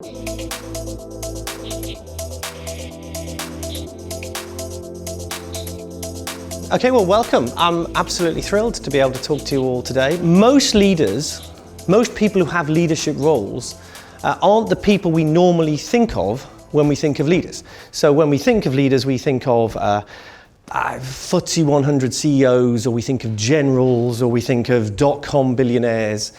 Okay, well, welcome. I'm absolutely thrilled to be able to talk to you all today. Most leaders, most people who have leadership roles aren't the people we normally think of when we think of leaders. So when we think of leaders, we think of FTSE 100 CEOs, or we think of generals, or we think of dot-com billionaires.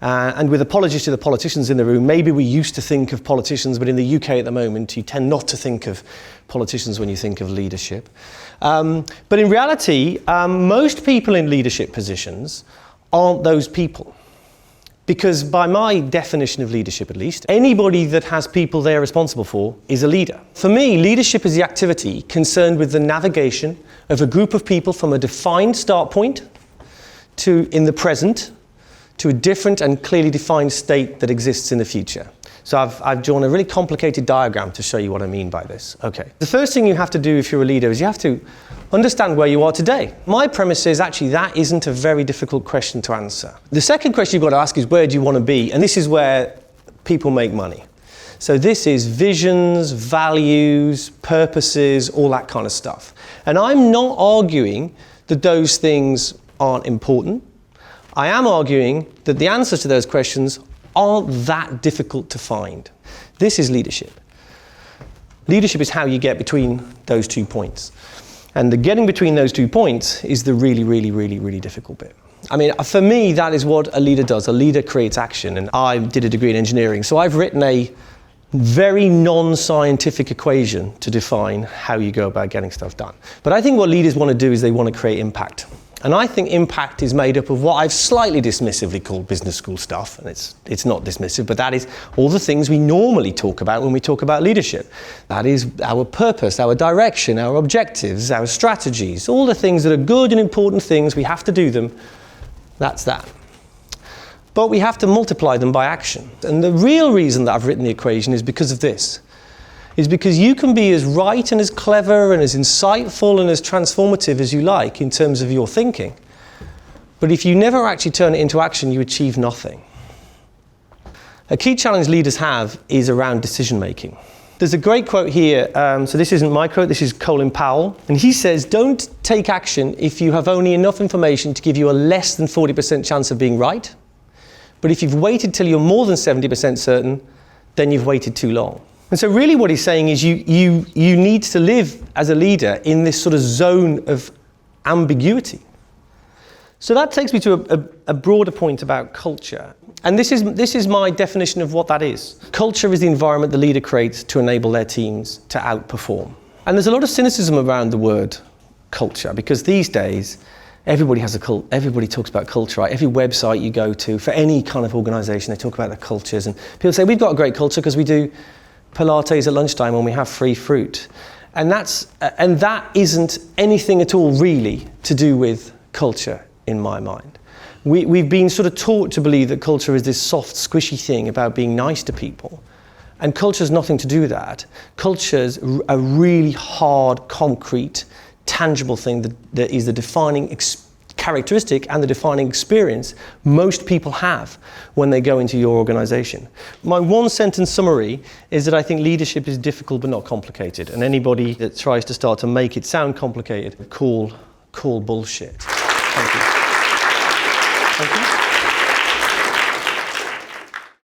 And with apologies to the politicians in the room, maybe we used to think of politicians, but in the UK at the moment, you tend not to think of politicians when you think of leadership. But in reality, most people in leadership positions aren't those people. Because by my definition of leadership at least, anybody that has people they're responsible for is a leader. For me, leadership is the activity concerned with the navigation of a group of people from a defined start point to, in the present, to a different and clearly defined state that exists in the future. So I've drawn a really complicated diagram to show you what I mean by this. Okay. The first thing you have to do if you're a leader is you have to understand where you are today. My premise is actually that isn't a very difficult question to answer. The second question you've got to ask is where do you want to be? And this is where people make money. So this is visions, values, purposes, all that kind of stuff. And I'm not arguing that those things aren't important. I am arguing that the answers to those questions aren't that difficult to find. This is leadership. Leadership is how you get between those 2 points. And the getting between those 2 points is the really difficult bit. I mean, for me, that is what a leader does. A leader creates action. And I did a degree in engineering, so I've written a very non-scientific equation to define how you go about getting stuff done. But I think what leaders want to do is they want to create impact. And I think impact is made up of what I've slightly dismissively called business school stuff, and it's not dismissive, but that is all the things we normally talk about when we talk about leadership. That is our purpose, our direction, our objectives, our strategies, all the things that are good and important things, we have to do them. That's that. But we have to multiply them by action. And the real reason that I've written the equation is because of this. Is because you can be as right and as clever and as insightful and as transformative as you like in terms of your thinking. But if you never actually turn it into action, you achieve nothing. A key challenge leaders have is around decision making. There's a great quote here, so this isn't my quote, this is Colin Powell. And he says, don't take action if you have only enough information to give you a less than 40% chance of being right. But if you've waited till you're more than 70% certain, then you've waited too long. And so really what he's saying is you need to live as a leader in this sort of zone of ambiguity. So that takes me to a broader point about culture. And this is my definition of what that is. Culture is the environment the leader creates to enable their teams to outperform. And there's a lot of cynicism around the word culture, because these days everybody talks about culture, right? Every website you go to for any kind of organization, they talk about the cultures, and people say we've got a great culture because we do Pilates at lunchtime when we have free fruit. And that isn't anything at all really to do with culture in my mind. We've been sort of taught to believe that culture is this soft, squishy thing about being nice to people. And culture's nothing to do with that. Culture's a really hard, concrete, tangible thing that is the defining characteristic and the defining experience most people have when they go into your organization. My one sentence summary is that I think leadership is difficult but not complicated, and anybody that tries to start to make it sound complicated, call bullshit.